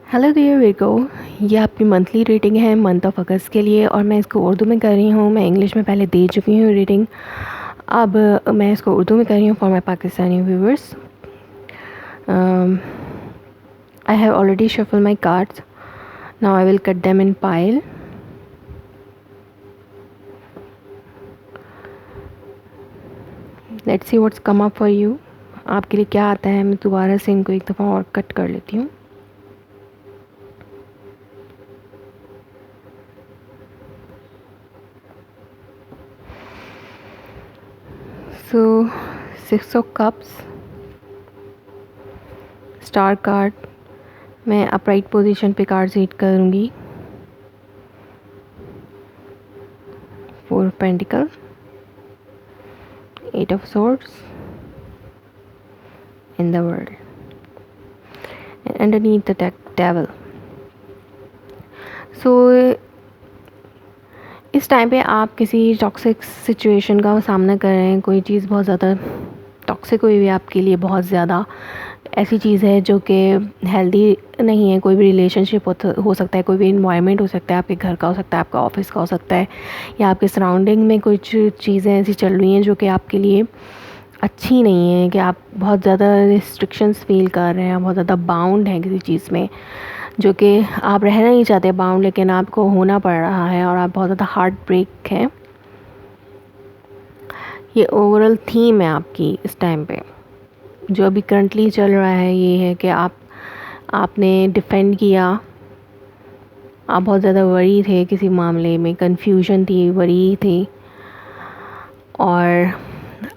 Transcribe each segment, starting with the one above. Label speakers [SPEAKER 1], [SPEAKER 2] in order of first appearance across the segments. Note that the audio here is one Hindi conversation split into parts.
[SPEAKER 1] Hello there Virgo. ये आपकी मंथली रीडिंग है मंथ ऑफ अगस्त के लिए और मैं इसको उर्दू में कर रही हूँ। मैं इंग्लिश में पहले दे चुकी हूँ रीडिंग, अब मैं इसको उर्दू में कर रही हूँ for my Pakistani viewers. I have already shuffle my cards, now I will cut them in pile. Let's see what's come up for you. आपके लिए क्या आता है, मैं दोबारा से इनको एक दफ़ा और कट कर लेती हूँ। सो 6 ऑफ कप्स, स्टार कार्ड, मैं अपराइट पोजीशन पे कार्ड रीड करूँगी। 4 of pentacle, 8 of swords in the world, and underneath the devil. So इस टाइम पे आप किसी टॉक्सिक सिचुएशन का सामना कर रहे हैं। कोई चीज़ बहुत ज़्यादा टॉक्सिक हुई हुई है आपके लिए, बहुत ज़्यादा ऐसी चीज़ है जो कि हेल्दी नहीं है। कोई भी रिलेशनशिप हो सकता है, कोई भी इन्वायरमेंट हो सकता है, आपके घर का हो सकता है, आपका ऑफिस का हो सकता है, या आपके सराउंडिंग में कुछ चीज़ें ऐसी चल रही हैं जो कि आपके लिए अच्छी नहीं है, कि आप बहुत ज़्यादा रिस्ट्रिक्शंस फील कर रहे हैं, बहुत ज़्यादा बाउंड हैं किसी चीज़ में, जो कि आप रहना नहीं चाहते बाउंड, लेकिन आपको होना पड़ रहा है और आप बहुत ज़्यादा हार्ट ब्रेक है। ये ओवरऑल थीम है आपकी इस टाइम पे। जो अभी करंटली चल रहा है ये है कि आपने डिफेंड किया, आप बहुत ज़्यादा वरी थे किसी मामले में, कन्फ्यूजन थी, वरी थी, और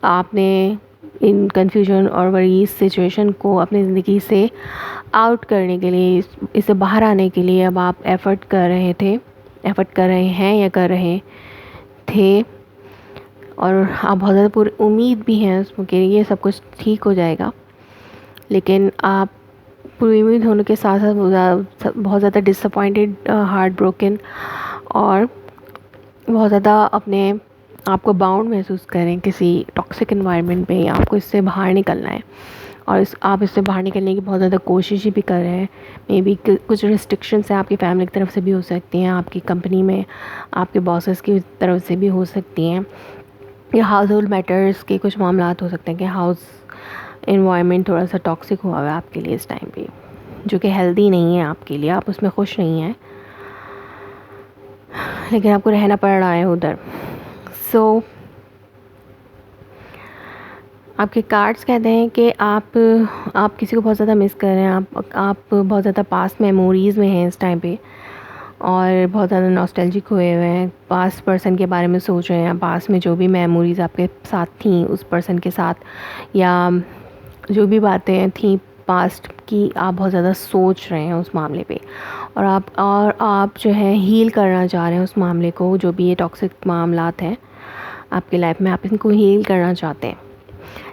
[SPEAKER 1] आपने इन कन्फ्यूजन और वरी सिचुएशन को अपनी ज़िंदगी से आउट करने के लिए, इससे बाहर आने के लिए अब आप एफ़र्ट कर रहे हैं या कर रहे थे, और आप बहुत ज़्यादा पूरी उम्मीद भी हैं उसमें कि ये सब कुछ ठीक हो जाएगा। लेकिन आप पूरी उम्मीद होने के साथ साथ बहुत ज़्यादा डिसअपॉइंटेड, हार्ट ब्रोकन, और बहुत ज़्यादा अपने आपको बाउंड महसूस करें किसी टॉक्सिक एनवायरनमेंट में, या आपको इससे बाहर निकलना है और आप इससे बाहर निकलने की बहुत ज़्यादा कोशिश भी कर रहे हैं। मे बी कुछ रिस्ट्रिक्शंस हैं आपकी फैमिली की तरफ से भी हो सकती हैं, आपकी कंपनी में आपके बॉसेस की तरफ से भी हो सकती हैं, या हाउस होल्ड मैटर्स के कुछ मामला हो सकते हैं कि हाउस एनवायरनमेंट थोड़ा सा टॉक्सिक हुआ है आपके लिए इस टाइम पे, जो कि हेल्दी नहीं है आपके लिए, आप उसमें खुश नहीं हैं, लेकिन आपको रहना पड़ रहा है उधर। सो आपके कार्ड्स कहते हैं कि आप किसी को बहुत ज़्यादा मिस कर रहे हैं, आप बहुत ज़्यादा पास्ट मेमोरीज़ में हैं इस टाइम पे, और बहुत ज़्यादा नॉस्टैल्जिक हुए हुए हैं, पास्ट पर्सन के बारे में सोच रहे हैं, पास्ट में जो भी मेमोरीज़ आपके साथ थी उस पर्सन के साथ, या जो भी बातें थी पास्ट की, आप बहुत ज़्यादा सोच रहे हैं उस मामले पे, और आप जो है हील करना चाह रहे हैं उस मामले को। जो भी ये टॉक्सिक मामलात हैं आपकी लाइफ में, आप इनको हील करना चाहते हैं,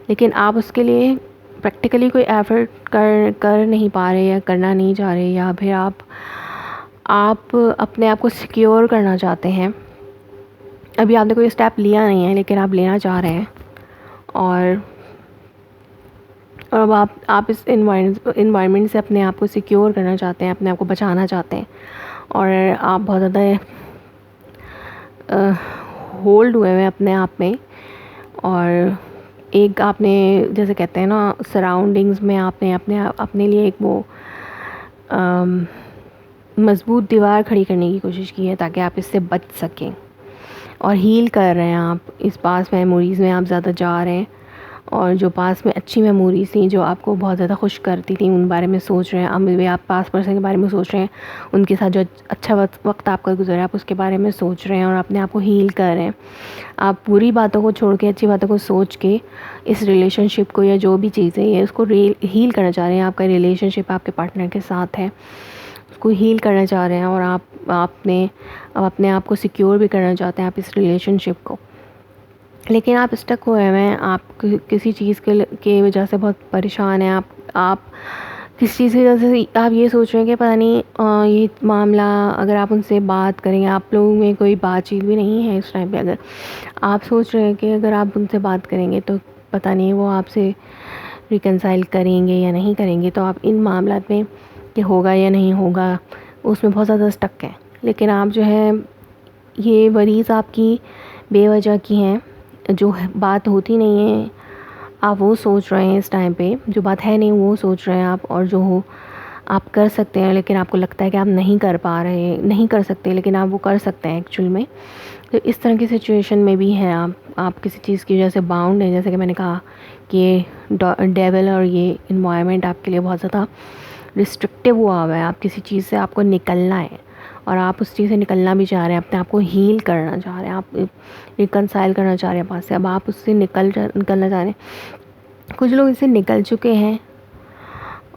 [SPEAKER 1] लेकिन आप उसके लिए प्रैक्टिकली कोई एफर्ट कर नहीं पा रहे, या करना नहीं चाह रहे, या फिर आप अपने आप को सिक्योर करना चाहते हैं। अभी आपने कोई स्टेप लिया नहीं है, लेकिन आप लेना चाह रहे हैं, और अब आप इस इन्वायरमेंट से अपने आप को सिक्योर करना चाहते हैं, अपने आप को बचाना चाहते हैं, और आप बहुत ज़्यादा होल्ड हुए हैं अपने आप में, और एक आपने जैसे कहते हैं ना सराउंडिंग्स में आपने अपने लिए एक वो मज़बूत दीवार खड़ी करने की कोशिश की है ताकि आप इससे बच सकें, और हील कर रहे हैं आप इस पास मेमोरीज़ में। आप ज़्यादा जा रहे हैं, और जो पास में अच्छी मेमोरीज़ थी जो आपको बहुत ज़्यादा खुश करती थी उन बारे में सोच रहे हैं। अब भी आप पास पर्सन के बारे में सोच रहे हैं, उनके साथ जो अच्छा वक्त आपका गुजरा आप उसके बारे में सोच रहे हैं, और अपने आप को हील कर रहे हैं। आप बुरी बातों को छोड़ के अच्छी बातों को सोच के इस रिलेशनशिप को, या जो भी चीज़ें है उसको हील करना चाह रहे हैं। आपका रिलेशनशिप आपके पार्टनर के साथ है, उसको हील करना चाह रहे हैं, और आपने अपने आप को सिक्योर भी करना चाहते हैं आप इस रिलेशनशिप को, लेकिन आप स्टक हुए हैं। आप किसी चीज़ के वजह से बहुत परेशान हैं। आप किस चीज़ की वजह से आप ये सोच रहे हैं कि पता नहीं ये मामला, अगर आप उनसे बात करेंगे, आप लोगों में कोई बातचीत भी नहीं है इस टाइम पे, अगर आप सोच रहे हैं कि अगर आप उनसे बात करेंगे तो पता नहीं वो आपसे रिकंसाइल करेंगे या नहीं करेंगे, तो आप इन मामलों में कि होगा या नहीं होगा, उसमें बहुत ज़्यादा स्टक हैं। लेकिन आप जो है ये वरीज़ आपकी बेवजह की हैं, जो बात होती नहीं है आप वो सोच रहे हैं इस टाइम पे, जो बात है नहीं वो सोच रहे हैं आप, और जो हो आप कर सकते हैं लेकिन आपको लगता है कि आप नहीं कर पा रहे, नहीं कर सकते लेकिन आप वो कर सकते हैं एक्चुअल में। तो इस तरह की सिचुएशन में भी हैं आप किसी चीज़ की वजह से बाउंड हैं। जैसे कि मैंने कहा कि ये डेविल और ये इन्वायरमेंट आपके लिए बहुत ज़्यादा रिस्ट्रिक्टिव हुआ हुआ है। आप किसी चीज़ से आपको निकलना है और आप उस चीज़ से निकलना भी चाह रहे हैं, अपने आप को हील करना चाह रहे हैं, आप रिकनसाइल करना चाह रहे हैं पास से, अब आप उससे निकलना चाह रहे हैं। कुछ लोग इससे निकल चुके हैं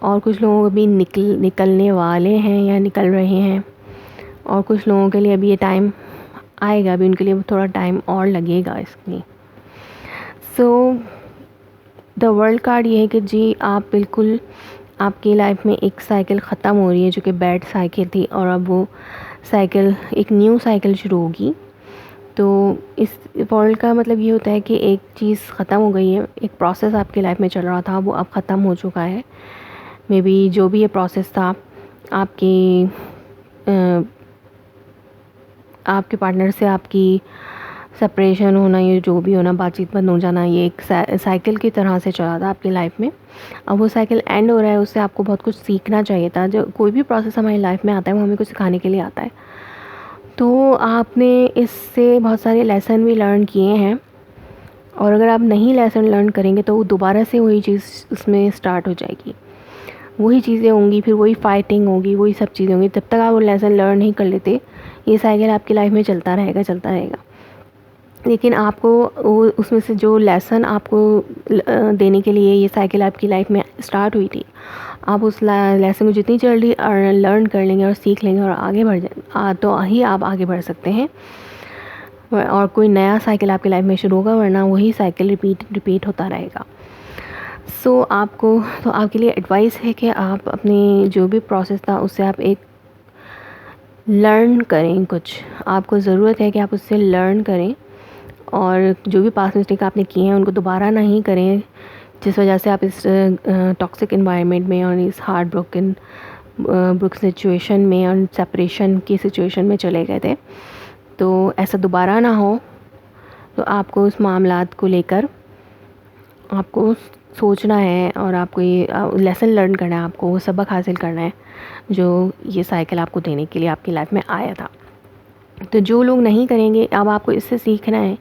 [SPEAKER 1] और कुछ लोगों को भी निकलने वाले हैं या निकल रहे हैं, और कुछ लोगों के लिए अभी ये टाइम आएगा, अभी उनके लिए थोड़ा टाइम और लगेगा इसमें। सो द वर्ल्ड कार्ड ये है कि जी आप बिल्कुल, आपकी लाइफ में एक साइकिल ख़त्म हो रही है जो कि बैड साइकिल थी, और अब वो साइकिल, एक न्यू साइकिल शुरू होगी। तो इस वर्ल्ड का मतलब ये होता है कि एक चीज़ ख़त्म हो गई है, एक प्रोसेस आपकी लाइफ में चल रहा था वो अब ख़त्म हो चुका है। मे बी जो भी ये प्रोसेस था आपके पार्टनर से आपकी सेपरेशन होना, ये जो भी होना, बातचीत बंद हो जाना, ये एक साइकिल की तरह से चला था आपकी लाइफ में। अब वो साइकिल एंड हो रहा है, उससे आपको बहुत कुछ सीखना चाहिए था। जो कोई भी प्रोसेस हमारी लाइफ में आता है वो हमें कुछ सिखाने के लिए आता है। तो आपने इससे बहुत सारे लेसन भी लर्न किए हैं, और अगर आप नहीं लेसन लर्न करेंगे तो वो दोबारा से वही चीज़ उसमें स्टार्ट हो जाएगी, वही चीज़ें होंगी, फिर वही फाइटिंग होगी, वही सब चीज़ें होंगी। जब तक आप वो लेसन लर्न नहीं कर लेते ये साइकिल आपकी लाइफ में चलता रहेगा। लेकिन आपको वो उसमें से जो लेसन आपको देने के लिए ये साइकिल आपकी लाइफ में स्टार्ट हुई थी, आप उस लेसन को जितनी जल्दी लर्न कर लेंगे और सीख लेंगे और आगे बढ़ तो ही आप आगे बढ़ सकते हैं, और कोई नया साइकिल आपकी लाइफ में शुरू होगा, वरना वही साइकिल रिपीट होता रहेगा। सो आपके लिए एडवाइस है कि आप अपने जो भी प्रोसेस था उससे आप एक लर्न करें। कुछ आपको ज़रूरत है कि आप उससे लर्न करें, और जो भी पास्ट मिस्टेक आपने किए हैं उनको दोबारा नहीं करें, जिस वजह से आप इस टॉक्सिक एनवायरनमेंट में और इस हार्ट ब्रोकन सिचुएशन में और सेपरेशन की सिचुएशन में चले गए थे। तो ऐसा दोबारा ना हो, तो आपको उस मामलात को लेकर आपको सोचना है, और आपको ये लेसन लर्न करना है, आपको वो सबक हासिल करना है जो ये साइकिल आपको देने के लिए आपकी लाइफ में आया था। तो जो लोग नहीं करेंगे, अब आपको इससे सीखना है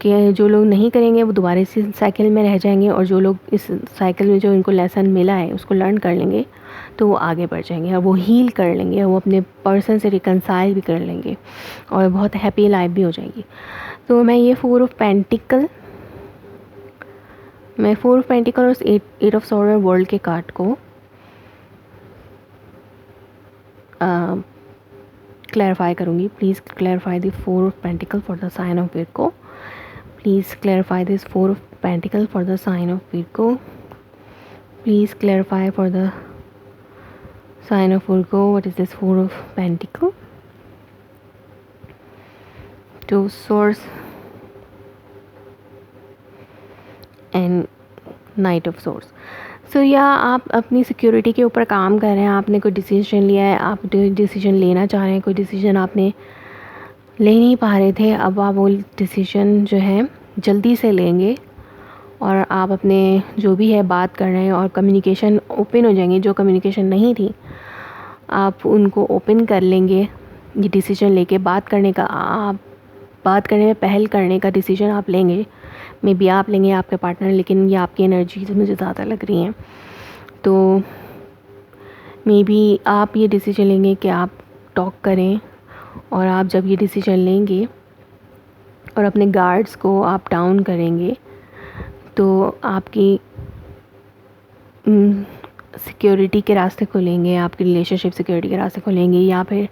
[SPEAKER 1] कि जो लोग नहीं करेंगे वो दोबारा इसी साइकिल में रह जाएंगे, और जो लोग इस साइकिल में जो इनको लेसन मिला है उसको लर्न कर लेंगे तो वो आगे बढ़ जाएंगे, और वो हील कर लेंगे, और वो अपने पर्सन से रिकनसाइल भी कर लेंगे, और बहुत हैप्पी लाइफ भी हो जाएगी। तो मैं ये 4 ऑफ पेंटिकल और 8 ऑफ सॉर्ड वर्ल्ड के कार्ड को क्लैरिफाई करूँगी। Please clarify the 4 of pentacle for the sign of Virgo. Please clarify this 4 of Pentacle for the sign of Virgo. Please clarify for the sign of Virgo. What is this 4 of Pentacle? 2 of Swords and Knight of Swords. So या आप अपनी सिक्योरिटी के ऊपर काम कर रहे हैं, आपने कोई डिसीजन लिया है, आप डिसीजन लेना चाह रहे हैं, कोई डिसीजन आपने ले नहीं पा रहे थे, अब आप वो डिसीजन जो है जल्दी से लेंगे, और आप अपने जो भी है बात कर रहे हैं और कम्युनिकेशन ओपन हो जाएंगे। जो कम्युनिकेशन नहीं थी आप उनको ओपन कर लेंगे, ये डिसीजन लेके बात करने का, आप बात करने में पहल करने का डिसीजन आप लेंगे। मे बी आप लेंगे, आपके पार्टनर, लेकिन ये आपकी एनर्जी मुझे ज़्यादा लग रही हैं। तो मे बी आप ये डिसीजन लेंगे कि आप टॉक करें, और आप जब ये डिसीजन लेंगे और अपने गार्ड्स को आप डाउन करेंगे तो आपकी सिक्योरिटी के रास्ते खुलेंगे, आपकी रिलेशनशिप सिक्योरिटी के रास्ते खुलेंगे, या फिर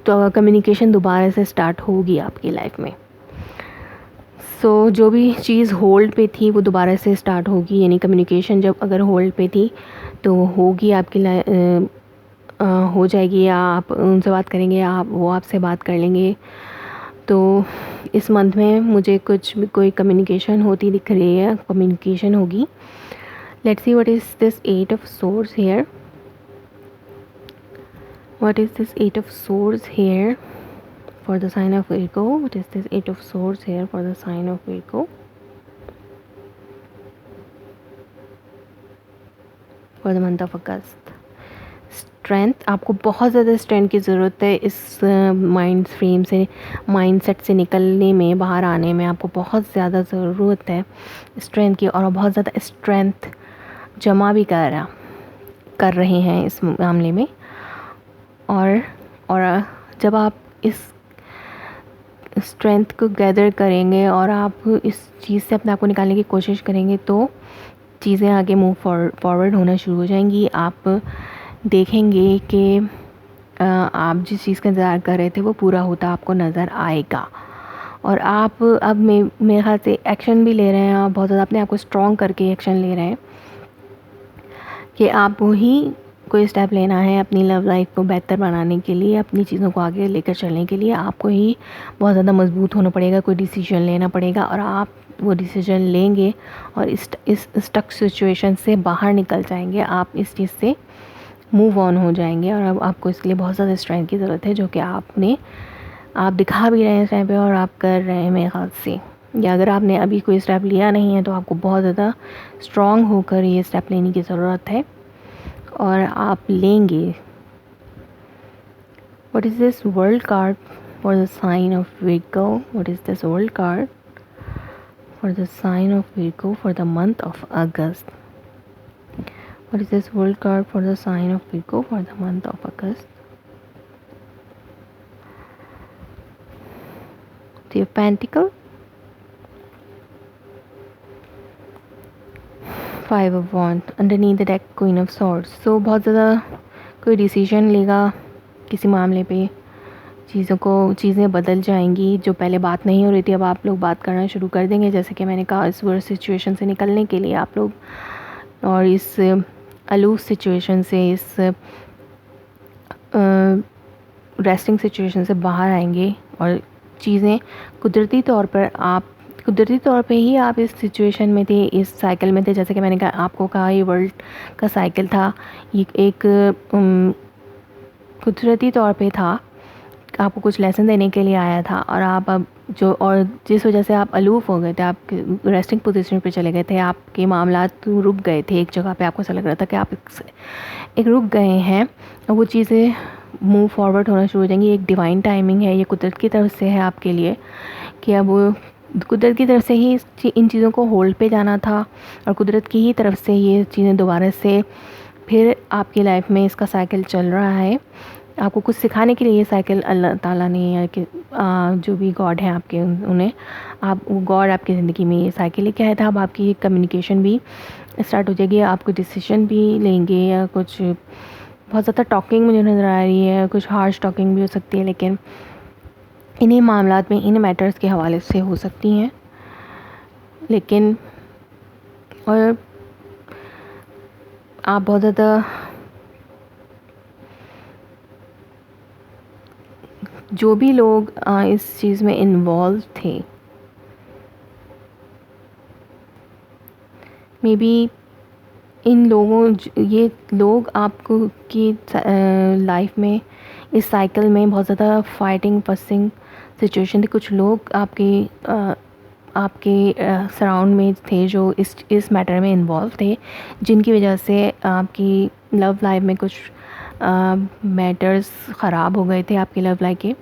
[SPEAKER 1] तो कम्युनिकेशन दोबारा से स्टार्ट होगी आपकी लाइफ में। सो जो भी चीज़ होल्ड पे थी वो दोबारा से स्टार्ट होगी, यानी कम्युनिकेशन जब अगर होल्ड पे थी तो होगी आपकी हो जाएगी, या आप उनसे बात करेंगे या वो आपसे बात कर लेंगे। तो इस मंथ में मुझे कोई कम्युनिकेशन होती दिख रही है, कम्युनिकेशन होगी। Let's see what is this 8 of swords here. What is this Eight of Swords here for the sign of Virgo? What is this Eight of Swords here for the sign of Virgo? For the month of August. Strength, आपको बहुत ज़्यादा स्ट्रेंथ की ज़रूरत है इस माइंड फ्रेम से, माइंडसेट से निकलने में, बाहर आने में आपको बहुत ज़्यादा ज़रूरत है स्ट्रेंथ की, और बहुत ज़्यादा स्ट्रेंथ जमा भी कर रहे हैं इस मामले में। और जब आप इस स्ट्रेंथ को गैदर करेंगे और आप इस चीज़ से अपने आप को निकालने की कोशिश करेंगे तो चीज़ें आगे मूव फॉरवर्ड होना शुरू हो जाएंगी। आप देखेंगे कि आप जिस चीज़ का इंतज़ार कर रहे थे वो पूरा होता आपको नज़र आएगा। और आप अब मेरे ख्याल से एक्शन भी ले रहे हैं, आप बहुत ज़्यादा अपने आप को स्ट्रॉन्ग करके एक्शन ले रहे हैं कि आप ही कोई स्टेप लेना है अपनी लव लाइफ को बेहतर बनाने के लिए, अपनी चीज़ों को आगे लेकर चलने के लिए आपको ही बहुत ज़्यादा मजबूत होना पड़ेगा, कोई डिसीजन लेना पड़ेगा, और आप वो डिसीजन लेंगे और इस स्टक सिचुएशन से बाहर निकल जाएंगे, आप इस चीज़ से मूव ऑन हो जाएंगे। और अब आपको इसके लिए बहुत ज़्यादा स्ट्रेंथ की ज़रूरत है, जो कि आप दिखा भी रहे हैं इस टाइम पे और आप कर रहे हैं मेरे ख्याल से। या अगर आपने अभी कोई स्टेप लिया नहीं है तो आपको बहुत ज़्यादा स्ट्रॉन्ग होकर ये स्टेप लेने की ज़रूरत है और आप लेंगे। What is this World card for the sign of Virgo? What is this World card for the sign of Virgo for the month of August? What is this World card for the sign of Virgo for the month of August? The Pentacle, Five of Wands, underneath the deck Queen of Swords. So बहुत ज़्यादा कोई डिसीजन लेगा किसी मामले पे, चीज़ें बदल जाएंगी। जो पहले बात नहीं हो रही थी अब आप लोग बात करना शुरू कर देंगे, जैसे कि मैंने कहा इस वर्स्ट सिचुएशन से निकलने के लिए आप लोग, और इस अलूज सिचुएशन से, इस रेस्टिंग सिचुएशन से बाहर आएंगे। और चीज़ें कुदरती तौर पे ही आप इस सिचुएशन में थे, इस साइकिल में थे, जैसे कि मैंने आपको कहा ये वर्ल्ड का साइकिल था, ये एक कुदरती तौर पे था, आपको कुछ लेसन देने के लिए आया था। और आप अब और जिस वजह से आप अलूफ हो गए थे, आप रेस्टिंग पोजीशन पे चले गए थे, आपके मामलात रुक गए थे एक जगह पे, आपको ऐसा लग रहा था कि आप एक रुक गए हैं, और वो चीज़ें मूव फॉरवर्ड होना शुरू हो जाएंगी। एक डिवाइन टाइमिंग है, ये कुदरत की तरफ से है आपके लिए, कि अब कुदरत की तरफ से ही इन चीज़ों को होल्ड पे जाना था, और कुदरत की ही तरफ से ये चीज़ें दोबारा से फिर आपकी लाइफ में इसका साइकिल चल रहा है। आपको कुछ सिखाने के लिए ये साइकिल अल्लाह ताला ने, या कि जो भी गॉड हैं आपके, उन्हें वो गॉड आपकी ज़िंदगी में ये साइकिल लेके आया था। अब आपकी कम्युनिकेशन भी स्टार्ट हो जाएगी, आप कोई डिसीजन भी लेंगे, या कुछ बहुत ज़्यादा टॉकिंग मुझे नज़र आ रही है, कुछ हार्श टॉकिंग भी हो सकती है, लेकिन इन्हीं मामलात में, इन मैटर्स के हवाले से हो सकती हैं। लेकिन और आप बहुत ज़्यादा जो भी लोग इस चीज़ में इन्वॉल्व थे, मे बी ये लोग आपको की लाइफ में, इस साइकिल में बहुत ज़्यादा फाइटिंग फसिंग सिचुएशन थी। कुछ लोग आपके सराउंड में थे जो इस मैटर में इन्वॉल्व थे, जिनकी वजह से आपकी लव लाइफ में कुछ मैटर्स ख़राब हो गए थे आपकी लव लाइफ के।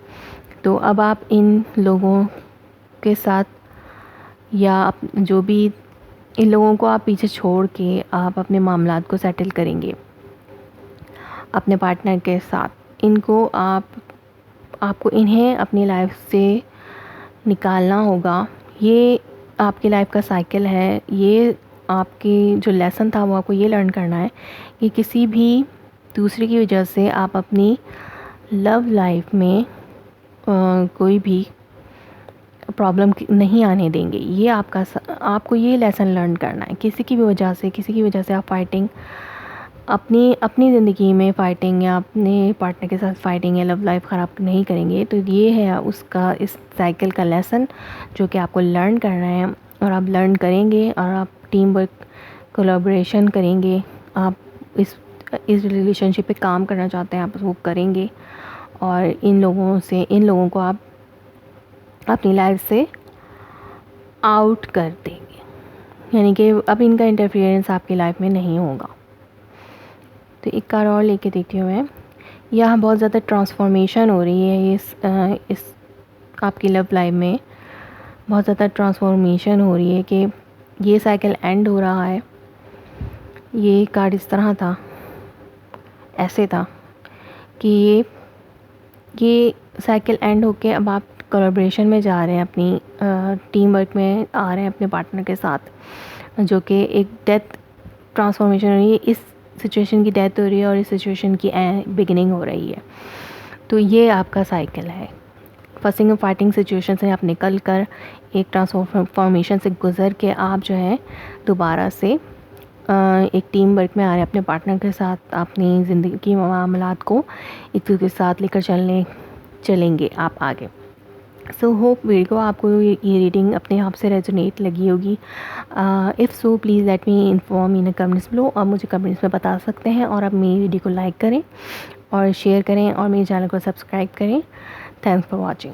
[SPEAKER 1] तो अब आप इन लोगों के साथ, या जो भी इन लोगों को आप पीछे छोड़ के आप अपने मामलात को सेटल करेंगे अपने पार्टनर के साथ। आपको इन्हें अपनी लाइफ से निकालना होगा। ये आपकी लाइफ का साइकिल है, ये आपकी जो लेसन था वो आपको ये लर्न करना है कि किसी भी दूसरे की वजह से आप अपनी लव लाइफ में कोई भी प्रॉब्लम नहीं आने देंगे। ये आपको ये लेसन लर्न करना है। किसी की वजह से आप फाइटिंग, अपनी ज़िंदगी में फाइटिंग, या अपने पार्टनर के साथ फाइटिंग या लव लाइफ ख़राब नहीं करेंगे। तो ये है उसका, इस साइकिल का लेसन जो कि आपको लर्न करना है, और आप लर्न करेंगे और आप टीम वर्क कोलैबोरेशन करेंगे। आप इस रिलेशनशिप पे काम करना चाहते हैं आप वो करेंगे, और इन लोगों को आप अपनी लाइफ से आउट कर देंगे, यानी कि अब इनका इंटरफियरेंस आपकी लाइफ में नहीं होगा। तो एक कार्ड और लेके देखती हूँ मैं। यहाँ बहुत ज़्यादा ट्रांसफॉर्मेशन हो रही है इस आपकी लव लाइफ में, बहुत ज़्यादा ट्रांसफॉर्मेशन हो रही है कि ये साइकिल एंड हो रहा है। ये कार्ड इस तरह था, ऐसे था कि ये साइकिल एंड होके अब आप कोलैबोरेशन में जा रहे हैं, अपनी टीम वर्क में आ रहे हैं अपने पार्टनर के साथ, जो कि एक डेथ ट्रांसफॉर्मेशन हो रही है। इस सिचुएशन की डेथ हो रही है और इस सिचुएशन की बिगिनिंग हो रही है। तो ये आपका साइकिल है। फर्स्टिंग एंड फाइटिंग सिचुएशन से आप निकल कर एक ट्रांसफॉर्मेशन से गुज़र के आप जो है दोबारा से एक टीम वर्क में आ रहे हैं अपने पार्टनर के साथ, अपनी ज़िंदगी की मामलात को एक दूसरे के साथ लेकर चलेंगे आप आगे। सो होप वीडियो आपको ये रीडिंग अपने आप से रेजोनेट लगी होगी। If so please let me inform in comments below. आप मुझे कमेंट्स में बता सकते हैं, और आप मेरी वीडियो को लाइक करें और शेयर करें और मेरे चैनल को सब्सक्राइब करें। Thanks for watching.